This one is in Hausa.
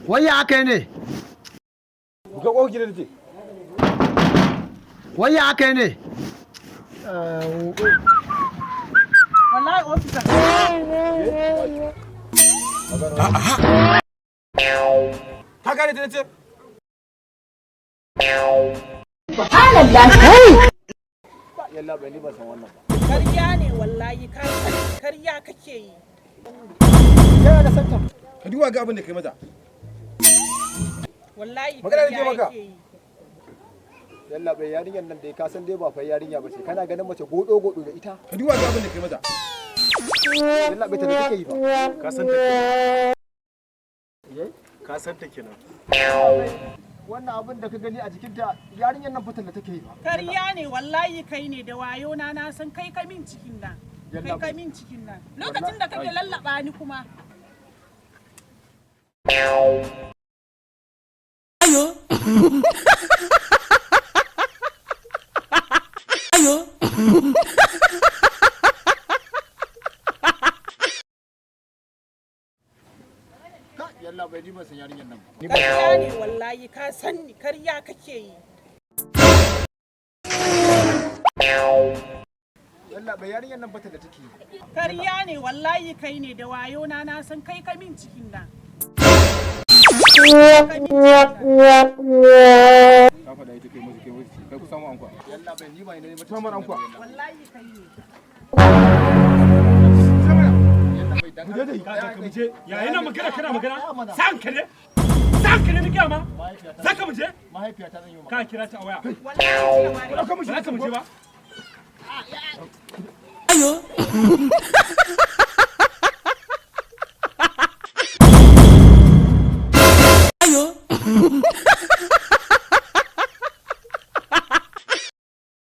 Wai ya kai ne? Buga ƙofar gidan ce. Wai ya kai ne? Wallahi ofisa. Ka gane ta ce? Yalla bai ni ba san wannan ba. Karya ne wallahi karya kake yi. Yana da santa. Ka duba ga abin da kai mata. Wallahi Magana da ke karya maka. yake yi. Yalla bai yarinyar nan dai ka san dai ba fa yarinya ba ce. Kana ganin mace godo da ita. Ka duba ga abin da kai mata. Yalla bai ta da take yi ba. Ka san ta kenan. Ka san ta kenan. Wannan abin da ka gani a jikinta yarinyar nan fitar da take yi ba. Karya ne wallahi kai ne da wayo na san kai ka min cikin nan. Kai ka min cikin nan. Lokacin da kake lallaba ni kuma. Ayo. Ayo. Yalla bai ni ba san yarinyar nan ba. Karya ne wallahi ka san ni karya kake yi. Yalla bai yarinyar nan bata da take yi. Karya ne wallahi kai ne da wayo na san kai ka min cikin nan. Ka faɗa ita kai musu kai ku samu anko. Yalla bai ni ba ne mata samu anko. Wallahi kai ne. Muje yayin nan magana kana magana san ka ne ni kama zaka muje Mahaifiyata zan yi ka kira ta a waya Wallahi ka muje zaka muje ba Ayo. Ayo.